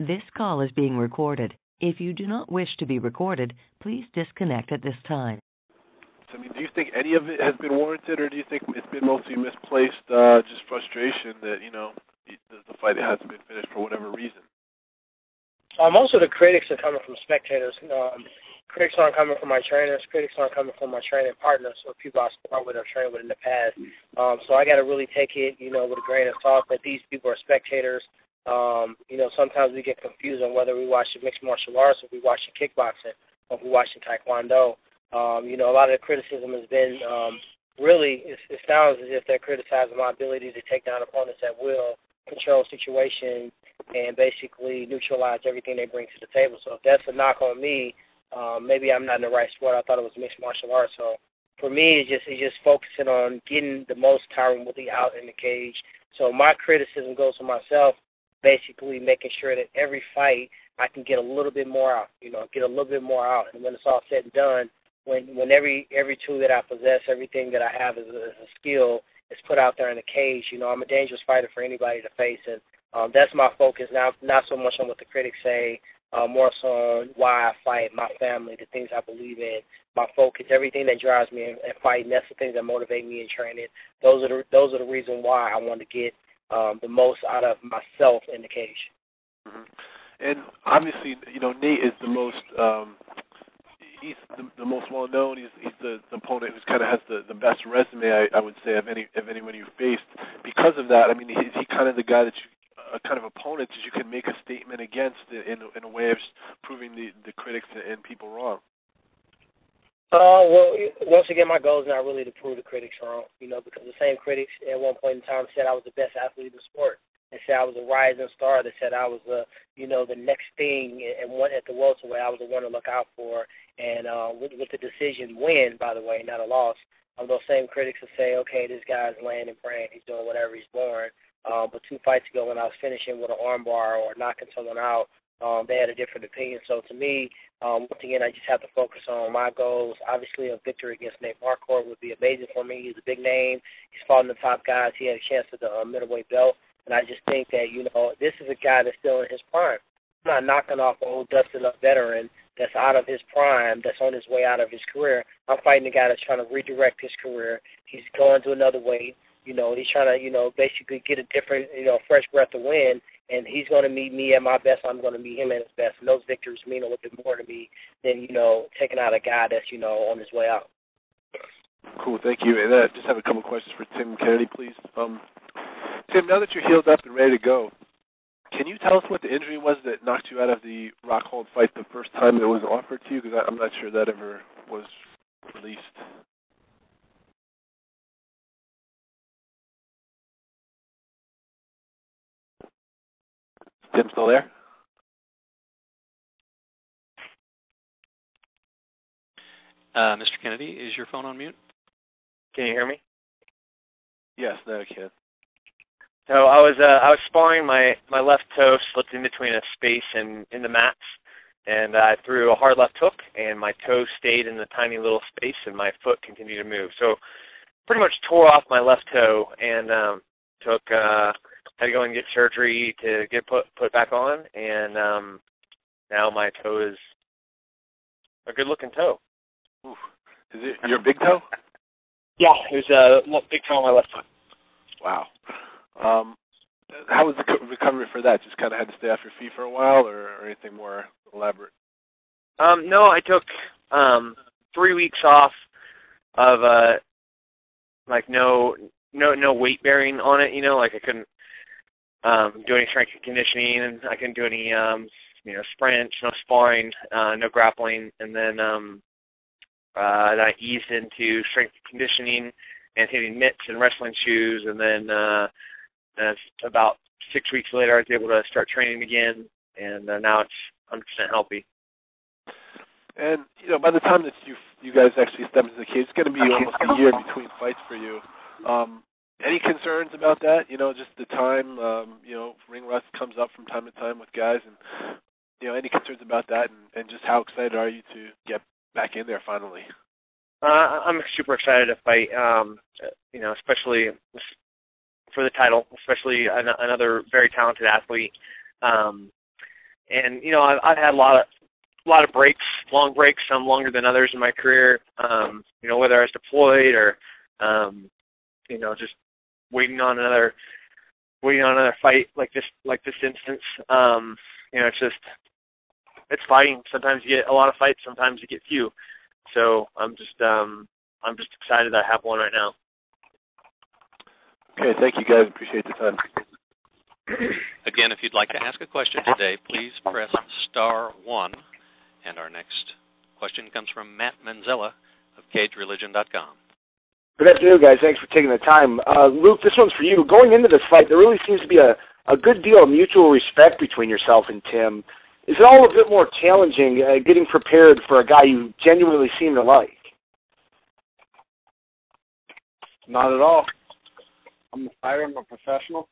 This call is being recorded. If you do not wish to be recorded, please disconnect at this time. I mean, do you think any of it has been warranted, or do you think it's been mostly misplaced, just frustration that, the fight hasn't been finished for whatever reason? Most of the critics are coming from spectators. Critics aren't coming from my trainers. Critics aren't coming from my training partners or people I spar with or trained with in the past. So I got to really take it, with a grain of salt that these people are spectators. Sometimes we get confused on whether we watch mixed martial arts or we watch kickboxing or we watch taekwondo. A lot of the criticism has been really, it sounds as if they're criticizing my ability to take down opponents at will, control situations, and basically neutralize everything they bring to the table. So if that's a knock on me, maybe I'm not in the right sport. I thought it was mixed martial arts. So for me, it's just focusing on getting the most Tyron Woodley out in the cage. So my criticism goes to myself, basically making sure that every fight I can get a little bit more out, get a little bit more out. And when it's all said and done, when every tool that I possess, everything that I have as a skill is put out there in the cage, I'm a dangerous fighter for anybody to face. And that's my focus now, not so much on what the critics say, more so on why I fight, my family, the things I believe in, my focus, everything that drives me in fighting. That's the things that motivate me in training. Those are the reason why I want to get the most out of myself in the cage. Mm-hmm. And obviously, Nate is the most he's the most well known. He's the opponent who's kind of has the best resume, I would say, of anyone you've faced. Because of that, I mean, is he kind of the guy that kind of opponent that you can make a statement against in a way of proving the critics and people wrong? Well, once again, my goal is not really to prove the critics wrong, because the same critics at one point in time said I was the best athlete in the sport. They said I was a rising star. They said I was the next thing and one at the welterweight. I was the one to look out for. And with the decision win, by the way, not a loss, those same critics will say, okay, this guy's laying and praying. He's doing whatever he's born. But 2 fights ago when I was finishing with an arm bar or knocking someone out, they had a different opinion. So to me, once again, I just have to focus on my goals. Obviously, a victory against Marquart would be amazing for me. He's a big name. He's fought in the top guys. He had a chance at the middleweight belt. And I just think that, this is a guy that's still in his prime. I'm not knocking off an old dusted-up veteran that's out of his prime, that's on his way out of his career. I'm fighting a guy that's trying to redirect his career. He's going to another weight. He's trying to, basically get a different, fresh breath of wind. And he's going to meet me at my best. I'm going to meet him at his best. And those victories mean a little bit more to me than, taking out a guy that's, on his way out. Cool, thank you. And I just have a couple questions for Tim Kennedy, please. Tim, now that you're healed up and ready to go, can you tell us what the injury was that knocked you out of the Rockhold fight the first time it was offered to you? Because I'm not sure that ever was released. Tim still there? Mr. Kennedy, is your phone on mute? Can you hear me? Yes, now I can. So I was sparring my left toe slipped in between a space in the mats, and I threw a hard left hook, and my toe stayed in the tiny little space, and my foot continued to move. So pretty much tore off my left toe, and had to go and get surgery to get put back on, and now my toe is a good-looking toe. Oof. Is it your big toe? Yeah, it was a big toe on my left foot. Wow. How was the recovery for that? Just kind of had to stay off your feet for a while, or anything more elaborate? No, I took 3 weeks off of no weight bearing on it. I couldn't do any strength and conditioning, and I couldn't do any sprints, no sparring, no grappling, and then I eased into strength and conditioning and hitting mitts and wrestling shoes, and then about 6 weeks later, I was able to start training again, and now it's 100% healthy. And by the time that you guys actually step into the cage, it's going to be almost a year between fights for you. Any concerns about that? Just the time. Ring rust comes up from time to time with guys, and any concerns about that, and just how excited are you to get back in there finally? I'm super excited to fight. Especially for the title, especially another very talented athlete. And I've had a lot of breaks, long breaks, some longer than others in my career. Whether I was deployed or just waiting on another fight like this instance. It's fighting. Sometimes you get a lot of fights, sometimes you get few. So I'm just excited that I have one right now. Okay, thank you guys. Appreciate the time. Again, if you'd like to ask a question today, please press *1. And our next question comes from Matt Manzella of CageReligion.com. Good afternoon, guys. Thanks for taking the time. Luke, this one's for you. Going into this fight, there really seems to be a good deal of mutual respect between yourself and Tim. Is it all a bit more challenging getting prepared for a guy you genuinely seem to like? Not at all. I'm a fighter. I'm a professional.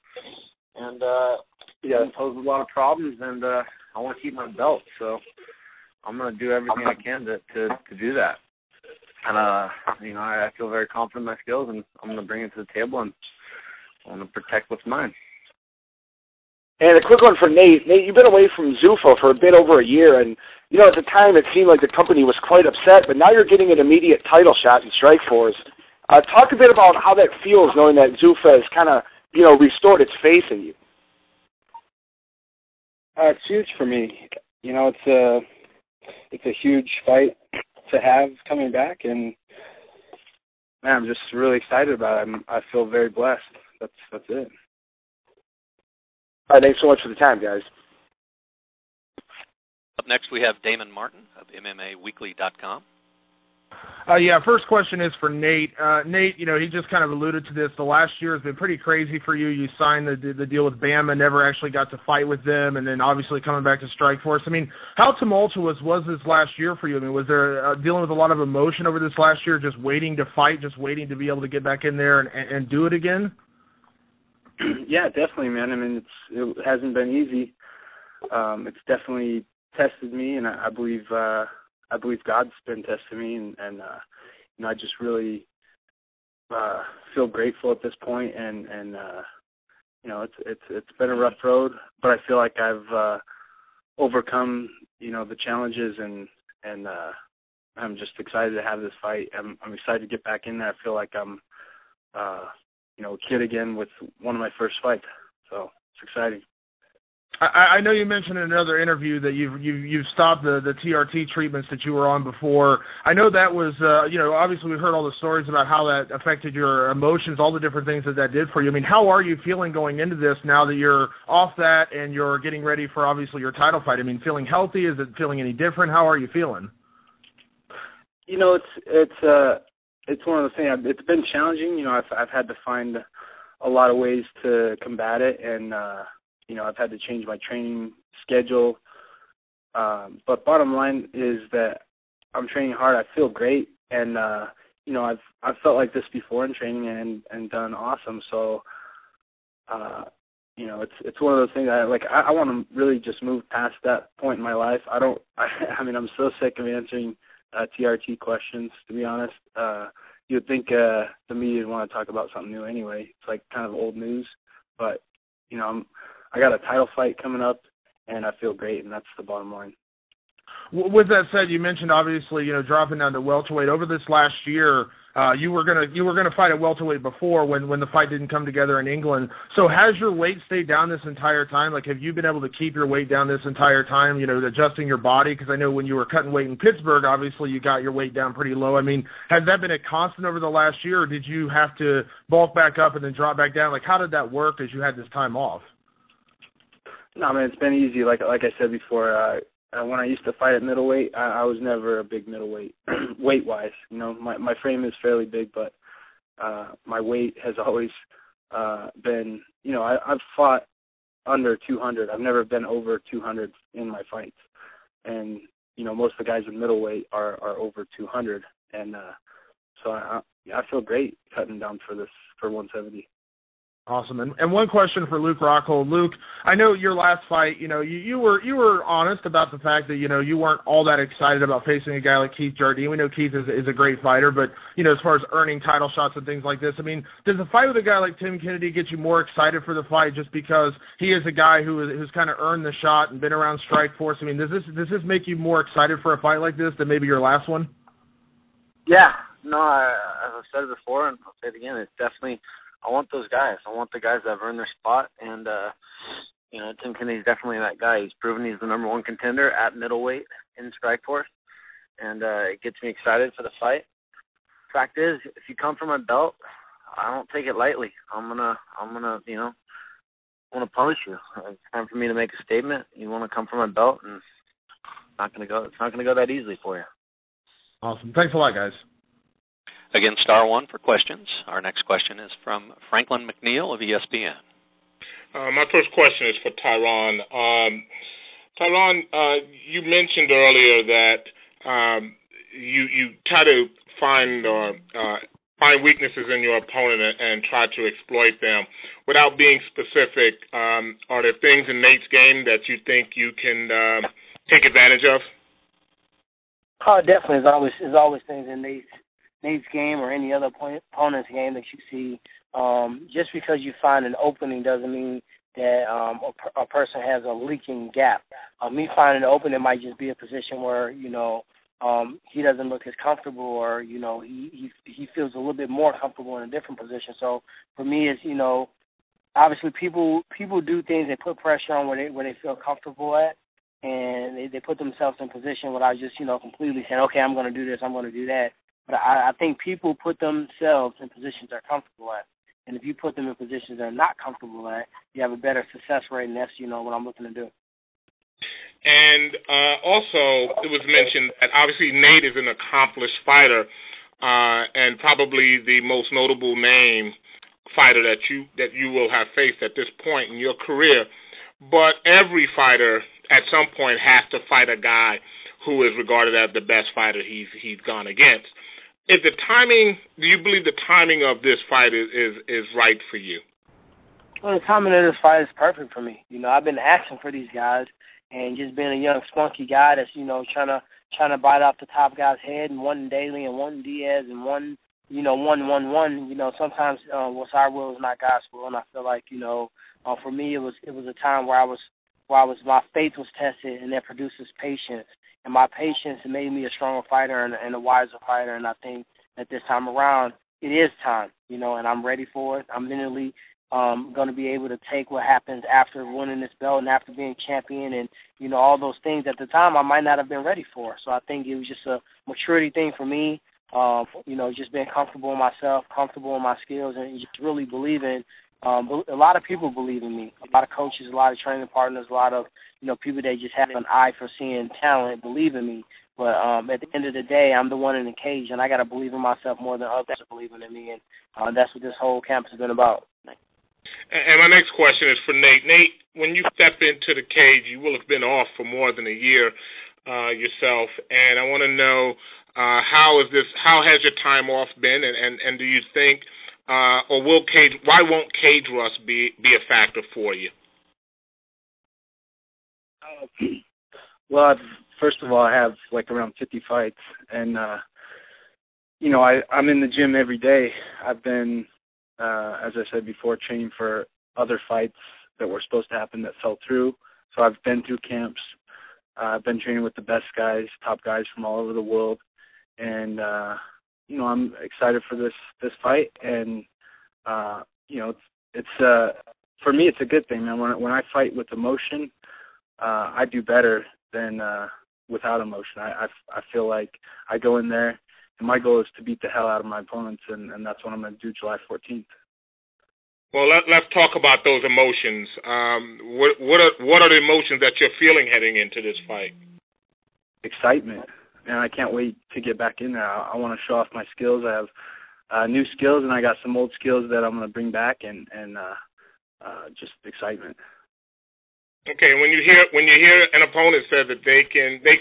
And, it poses a lot of problems, and I want to keep my belt. So I'm going to do everything I can to do that. And, I feel very confident in my skills, and I'm going to bring it to the table, and I want to protect what's mine. And a quick one for Nate. Nate, you've been away from Zuffa for a bit over a year, and, at the time it seemed like the company was quite upset, but now you're getting an immediate title shot in Strikeforce. Talk a bit about how that feels, knowing that Zuffa has kind of, restored its faith in you. It's huge for me. It's a huge fight to have coming back, and man, I'm just really excited about it. I feel very blessed. That's it. All right, thanks so much for the time, guys. Up next, we have Damon Martin of MMAweekly.com. First question is for Nate. Nate, he just kind of alluded to this. The last year has been pretty crazy for you. You signed the deal with Bama, never actually got to fight with them, and then obviously coming back to Strikeforce. I mean, how tumultuous was this last year for you? I mean, was there dealing with a lot of emotion over this last year, just waiting to fight, just waiting to be able to get back in there and do it again? Yeah, definitely, man. I mean, it hasn't been easy. It's definitely tested me, and I believe God's been testing me, and I just really feel grateful at this point, and it's been a rough road, but I feel like I've overcome the challenges, and I'm just excited to have this fight. I'm excited to get back in there. I feel like I'm a kid again with one of my first fights, so it's exciting. I know you mentioned in another interview that you've stopped the TRT treatments that you were on before. I know that was, obviously we heard all the stories about how that affected your emotions, all the different things that did for you. I mean, how are you feeling going into this now that you're off that and you're getting ready for obviously your title fight? I mean, feeling healthy? Is it feeling any different? How are you feeling? It's one of the things. It's been challenging. I've had to find a lot of ways to combat it, and I've had to change my training schedule. But bottom line is that I'm training hard. I feel great, and I've felt like this before in training and done awesome. So it's one of those things. I want to really just move past that point in my life. I'm so sick of answering TRT questions, to be honest. You would think the media would want to talk about something new anyway. It's like kind of old news, but I got a title fight coming up, and I feel great, and that's the bottom line. With that said, you mentioned obviously dropping down to welterweight over this last year. You were gonna fight at welterweight before when the fight didn't come together in England. So has your weight stayed down this entire time? Like, have you been able to keep your weight down this entire time? Adjusting your body, because I know when you were cutting weight in Pittsburgh, obviously you got your weight down pretty low. I mean, has that been a constant over the last year, or did you have to bulk back up and then drop back down? Like, how did that work as you had this time off? No, man, it's been easy. Like I said before, when I used to fight at middleweight, I was never a big middleweight, weight-wise. My frame is fairly big, but my weight has always been, I've fought under 200. I've never been over 200 in my fights. And, most of the guys in middleweight are over 200. And so I feel great cutting down for 170. Awesome. And one question for Luke Rockhold. Luke, I know your last fight, you were honest about the fact that, you weren't all that excited about facing a guy like Keith Jardine. We know Keith is a great fighter, but, as far as earning title shots and things like this, I mean, does a fight with a guy like Tim Kennedy get you more excited for the fight just because he is a guy who's kind of earned the shot and been around Strikeforce? I mean, does this make you more excited for a fight like this than maybe your last one? Yeah. No, as I've said it before, and I'll say it again, it's definitely – I want those guys. I want the guys that have earned their spot, and Tim Kennedy's definitely that guy. He's proven he's the number one contender at middleweight in Strikeforce, and it gets me excited for the fight. Fact is, if you come for my belt, I don't take it lightly. I'm gonna punish you. It's time for me to make a statement. You want to come for my belt, and it's not gonna go that easily for you. Awesome. Thanks a lot, guys. Again, *1 for questions. Our next question is from Franklin McNeil of ESPN. My first question is for TYRON. TYRON, you mentioned earlier that you try to find weaknesses in your opponent and try to exploit them. Without being specific, are there things in Nate's game that you think you can take advantage of? Definitely. There's always things in Nate's game or any other opponent's game that you see. Just because you find an opening doesn't mean that a person has a leaking gap. Me finding an opening might just be a position where, he doesn't look as comfortable, or, he feels a little bit more comfortable in a different position. So for me, it's, obviously people do things, they put pressure on where they feel comfortable at, and they put themselves in position without just, completely saying, okay, I'm going to do this, I'm going to do that. But I think people put themselves in positions they're comfortable at. And if you put them in positions they're not comfortable at, you have a better success rate, and that's, what I'm looking to do. And also, it was mentioned that obviously Nate is an accomplished fighter, and probably the most notable name fighter that you will have faced at this point in your career. But every fighter at some point has to fight a guy who is regarded as the best fighter he's gone against. Do you believe the timing of this fight is right for you? Well, the timing of this fight is perfect for me. I've been asking for these guys, and just being a young, spunky guy that's, trying to bite off the top guy's head, and one Daly and one Diaz and one. Sometimes what's our will is not God's will, and I feel like, for me it was a time where my faith was tested, and that produces patience. And my patience made me a stronger fighter and a wiser fighter, and I think that this time around it is time, and I'm ready for it. I'm mentally going to be able to take what happens after winning this belt and after being champion, and, all those things at the time I might not have been ready for. So I think it was just a maturity thing for me, just being comfortable in myself, comfortable in my skills, and just really believing. A lot of people believe in me. A lot of coaches, a lot of training partners, a lot of people that just have an eye for seeing talent believe in me. But at the end of the day, I'm the one in the cage, and I got to believe in myself more than others are believing in me, and that's what this whole camp has been about. And my next question is for Nate. Nate, when you step into the cage, you will have been off for more than a year yourself, and I want to know how has your time off been, and do you think why won't cage rust be a factor for you? Well, first of all, I have around 50 fights, and I'm in the gym every day. I've been, as I said before, training for other fights that were supposed to happen that fell through. So I've been through camps. I've been training with the best guys, top guys from all over the world, and I'm excited for this fight, and it's for me it's a good thing, man. When I fight with emotion, I do better than without emotion. I feel like I go in there, and my goal is to beat the hell out of my opponents, and that's what I'm going to do July 14th. Well, let's talk about those emotions. What are the emotions that you're feeling heading into this fight? Excitement. And I can't wait to get back in there. I want to show off my skills. I have new skills, and I got some old skills that I'm going to bring back, and just excitement. Okay, when you hear an opponent say that they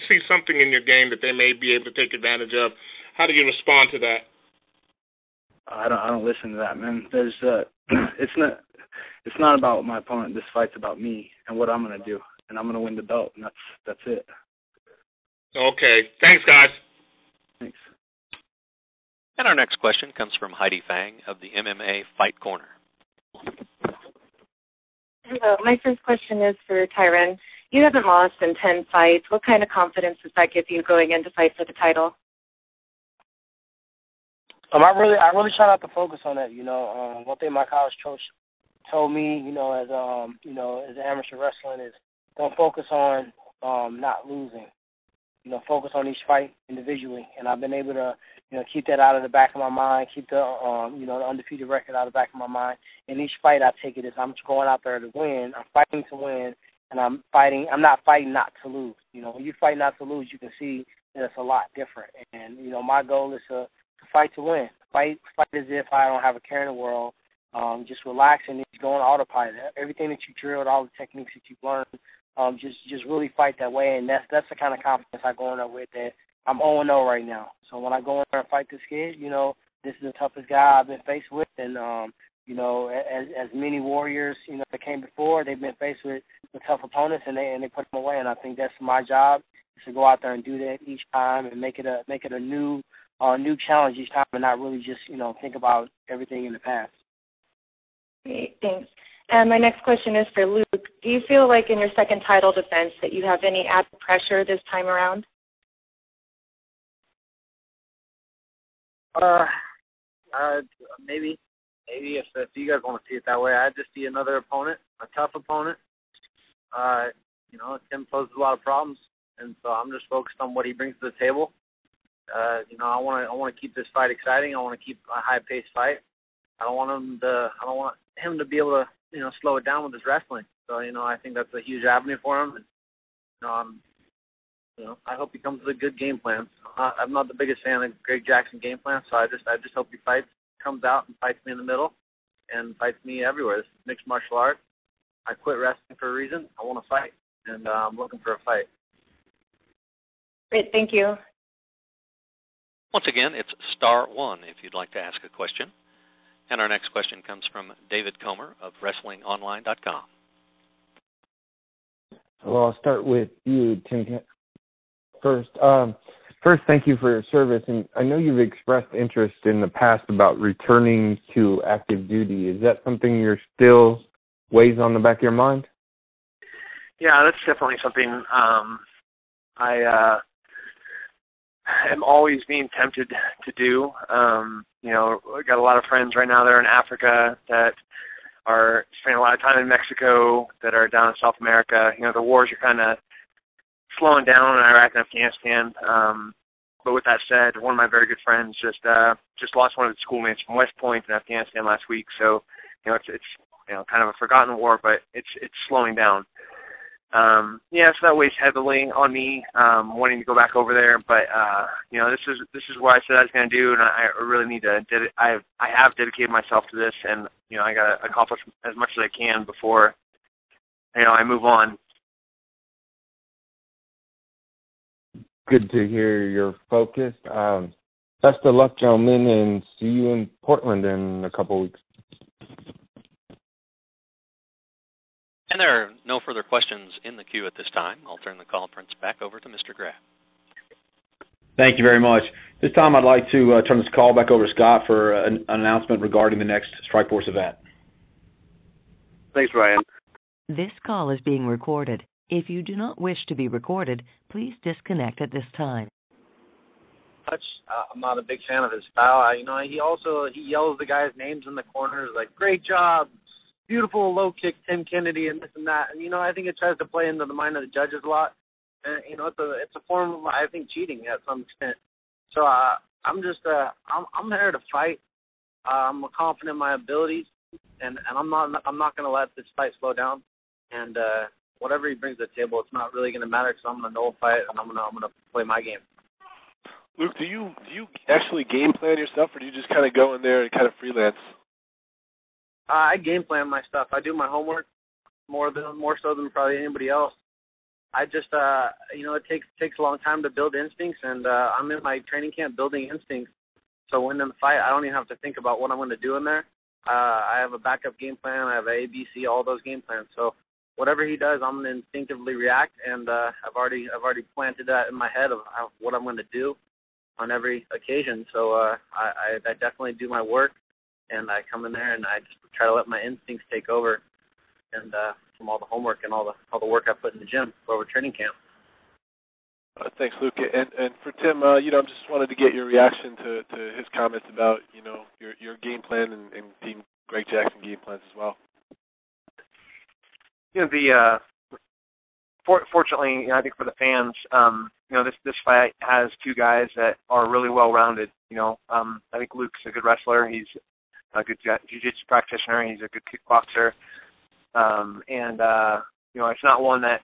see something in your game that they may be able to take advantage of, how do you respond to that? I don't listen to that, man. There's it's not. it's not about my opponent. This fight's about me and what I'm going to do, and I'm going to win the belt, and that's it. Okay. Thanks, guys. Thanks. And our next question comes from Heidi Fang of the MMA Fight Corner. Hello. My first question is for TYRON. You haven't lost in 10 fights. What kind of confidence does that give you going into fight for the title? I really try not to focus on that. One thing my college coach told me, as amateur wrestling is don't focus on not losing. Focus on each fight individually. And I've been able to, keep that out of the back of my mind, keep the the undefeated record out of the back of my mind. In each fight I take it as I'm going out there to win. I'm fighting to win, and I'm not fighting not to lose. When you fight not to lose, you can see that it's a lot different. And, my goal is to fight to win. Fight as if I don't have a care in the world. Just relax and just go on autopilot. Everything that you drilled, all the techniques that you've learned, just really fight that way. And that's the kind of confidence I go in there with, that I'm 0-0 right now. So when I go in there and fight this kid, this is the toughest guy I've been faced with. And, as many warriors, that came before, they've been faced with tough opponents, and they put them away. And I think that's my job, is to go out there and do that each time and make it a new challenge each time, and not really just, think about everything in the past. Great, thanks. And my next question is for Luke. Do you feel like in your second title defense that you have any added pressure this time around? Maybe if you guys want to see it that way, I just see another opponent, a tough opponent. Tim poses a lot of problems, and so I'm just focused on what he brings to the table. I want to keep this fight exciting. I want to keep a high-paced fight. I don't want him to be able to, slow it down with his wrestling. So, I think that's a huge avenue for him. And, I hope he comes with a good game plan. I'm not the biggest fan of Greg Jackson's game plan, so I just hope he comes out and fights me in the middle and fights me everywhere. This is mixed martial arts. I quit wrestling for a reason. I want to fight, and I'm looking for a fight. Great, thank you. Once again, it's *1 if you'd like to ask a question. And our next question comes from David Comer of WrestlingOnline.com. Well, I'll start with you, Tim. First, thank you for your service. And I know you've expressed interest in the past about returning to active duty. Is that something you're still weighs on the back of your mind? Yeah, that's definitely something I am always being tempted to do. I got a lot of friends right now that are in Africa, that are spending a lot of time in Mexico, that are down in South America. The wars are kind of slowing down in Iraq and Afghanistan. But with that said, one of my very good friends just lost one of his schoolmates from West Point in Afghanistan last week. So, it's kind of a forgotten war, but it's slowing down. So that weighs heavily on me, wanting to go back over there. But this is what I said I was going to do, and I really need to. I have dedicated myself to this, and I got to accomplish as much as I can before I move on. Good to hear you're focused. Best of luck, gentlemen, and see you in Portland in a couple weeks. And there are no further questions in the queue at this time. I'll turn the conference back over to Mr. Graff. Thank you very much. This time I'd like to turn this call back over to Scott for an announcement regarding the next Strikeforce event. Thanks, Ryan. This call is being recorded. If you do not wish to be recorded, please disconnect at this time. I'm not a big fan of his style. He yells the guys' names in the corners, like, great job, beautiful low kick, Tim Kennedy, and this and that. And, I think it tries to play into the mind of the judges a lot. And, it's a form of, I think, cheating at some extent. So I'm here to fight. I'm confident in my abilities, and I'm not going to let this fight slow down. And whatever he brings to the table, it's not really going to matter, because I'm going to nullify it, and I'm going to play my game. Luke, do you actually game plan your stuff, or do you just kind of go in there and kind of freelance? I game plan my stuff. I do my homework more so than probably anybody else. I just it takes a long time to build instincts, and I'm in my training camp building instincts. So when in the fight, I don't even have to think about what I'm going to do in there. I have a backup game plan. I have A, B, C, all those game plans. So whatever he does, I'm going to instinctively react, and I've already planted that in my head of what I'm going to do on every occasion. So I definitely do my work, and I come in there and I just try to let my instincts take over, and from all the homework and all the work I put in the gym over training camp. Thanks, Luke. And for Tim, I just wanted to get your reaction to his comments about, your game plan and Team Greg Jackson game plans as well. Fortunately, I think for the fans, this fight has two guys that are really well-rounded. I think Luke's a good wrestler. He's a good jiu-jitsu practitioner. He's a good kickboxer. It's not one that,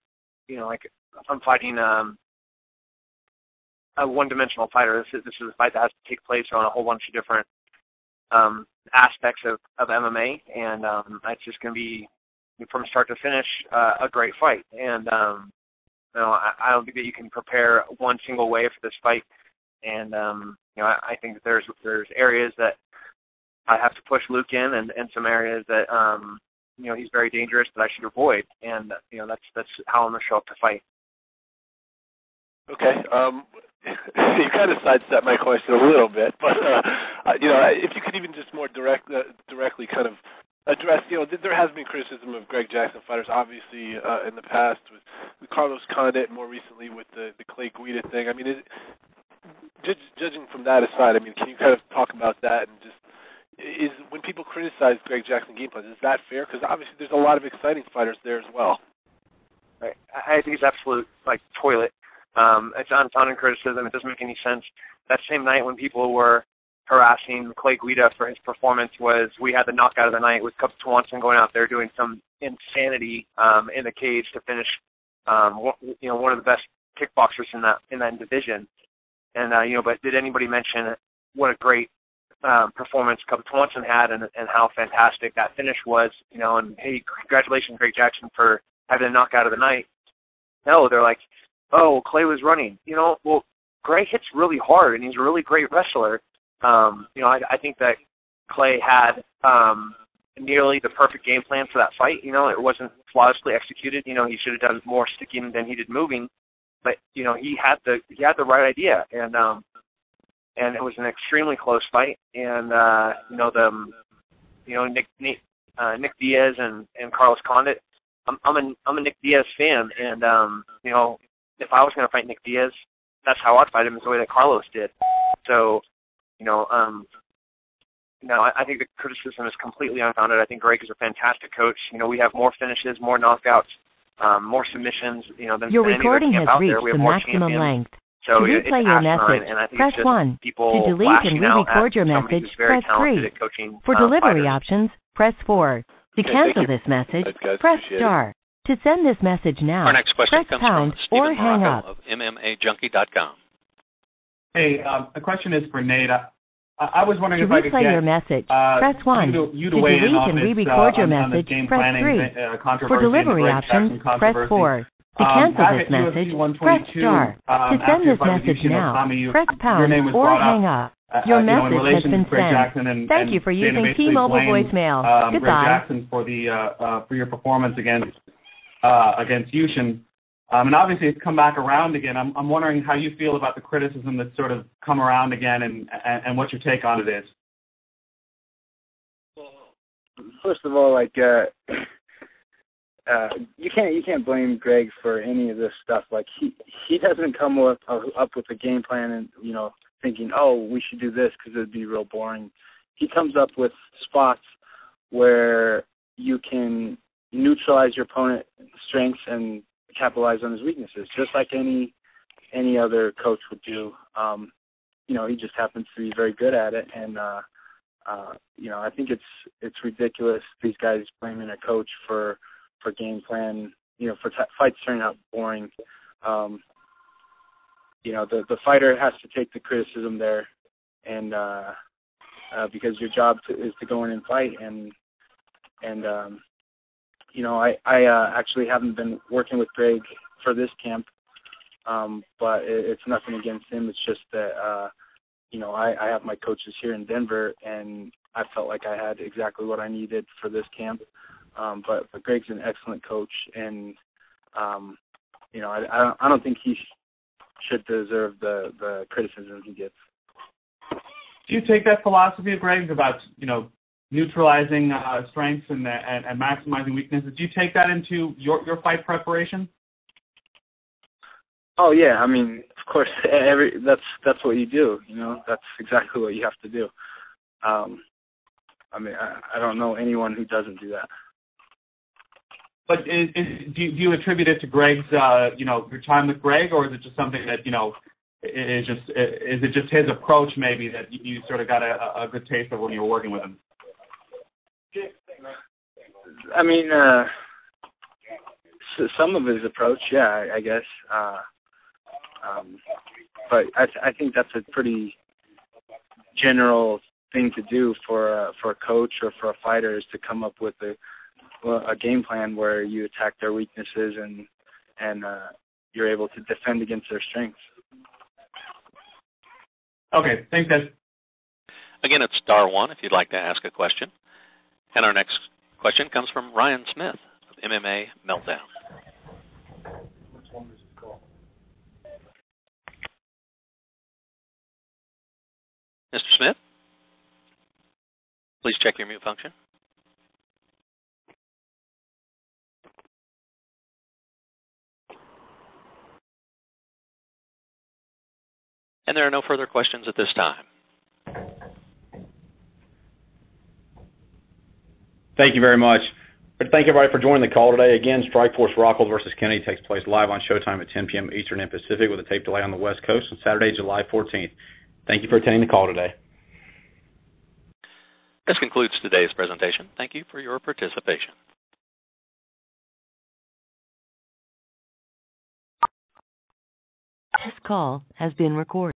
like if I'm fighting a one-dimensional fighter. This is a fight that has to take place on a whole bunch of different aspects of MMA, and it's just going to be, from start to finish, a great fight. And I don't think that you can prepare one single way for this fight. And I think that there's areas that I have to push Luke in, and some areas that he's very dangerous that I should avoid. And that's how I'm going to show up to fight. Okay. You kind of sidestepped my question a little bit, but if you could even just more directly kind of address, there has been criticism of Greg Jackson fighters, obviously, in the past with Carlos Condit, and more recently with the Clay Guida thing. I mean, judging from that aside, I mean, can you kind of talk about that and just when people criticize Greg Jackson game plans, is that fair? Because obviously there's a lot of exciting fighters there as well. Right. I think it's absolute toilet. It's unfounded criticism. It doesn't make any sense. That same night when people were harassing Clay Guida for his performance, we had the knockout of the night with Cub Swanson going out there doing some insanity in the cage to finish one of the best kickboxers in that division. And but did anybody mention what a great performance Cub Swanson had and how fantastic that finish was? And hey, congratulations, Greg Jackson, for having the knockout of the night. No, they're like, oh, Clay was running. Well, Greg hits really hard, and he's a really great wrestler. I think that Clay had nearly the perfect game plan for that fight. It wasn't flawlessly executed. He should have done more sticking than he did moving. But he had the right idea, and it was an extremely close fight. And Nick Diaz and Carlos Condit. I'm a Nick Diaz fan, and if I was going to fight Nick Diaz, that's how I'd fight him, is the way that Carlos did. So, I think the criticism is completely unfounded. I think Greg is a fantastic coach. We have more finishes, more knockouts, more submissions, than your any recording other camp has out there. reached We have the more maximum champions. length. So to replay your message, press 1. To delete and re-record your message, press 3. For delivery options, press 4. To cancel this message, press star. To send this message now, our next question press comes pound from or Stephen hang Morocco up. of MMAJunkie.com. Hey, the question is for Nate. I was wondering to if I could replay get your message, press 1. You to to weigh in delete on and this, re-record your on message, this game press planning 3. controversy For delivery and the Greg options, Jackson press controversy. 4. To cancel back this at message, UFC press 122, star. To send after this your fight with message Yushin now, Okami, press your pound name was or brought hang up. up. Your In message has relation been to Greg sent. Jackson Thank you for using basically T-Mobile blamed, voicemail. Greg Goodbye. Jackson for your performance against Yushin. And obviously it's come back around again. I'm wondering how you feel about the criticism that's sort of come around again and what your take on it is. First of all, you can't blame Greg for any of this stuff. Like he doesn't come up with a game plan and thinking, oh, we should do this because it'd be real boring. He comes up with spots where you can neutralize your opponent's strengths and capitalize on his weaknesses, just like any other coach would do. He just happens to be very good at it, and I think it's ridiculous these guys blaming a coach for game plan, for fights turning out boring. The fighter has to take the criticism there, and because your job is to go in and fight, and I actually haven't been working with Greg for this camp, but it's nothing against him. It's just that I have my coaches here in Denver, and I felt like I had exactly what I needed for this camp. But Greg's an excellent coach, and I don't think he should deserve the criticism he gets. Do you take that philosophy of Greg's about neutralizing strengths and maximizing weaknesses? Do you take that into your fight preparation? Oh yeah, I mean, of course, that's what you do. That's exactly what you have to do. I mean, I don't know anyone who doesn't do that. But do you attribute it to Greg's, your time with Greg, or is it just something that is it just his approach maybe that you sort of got a good taste of when you were working with him? I mean, some of his approach, yeah, I guess. But I think that's a pretty general thing to do for a coach or for a fighter, is to come up with a game plan where you attack their weaknesses and you're able to defend against their strengths. Okay, thanks, guys. Again, it's star one if you'd like to ask a question. And our next question comes from Ryan Smith of MMA Meltdown. Mr. Smith, please check your mute function. And there are no further questions at this time. Thank you very much. Thank everybody for joining the call today. Again, Strikeforce Rockhold versus Kennedy takes place live on Showtime at 10 p.m. Eastern and Pacific with a tape delay on the West Coast on Saturday, July 14th. Thank you for attending the call today. This concludes today's presentation. Thank you for your participation. This call has been recorded.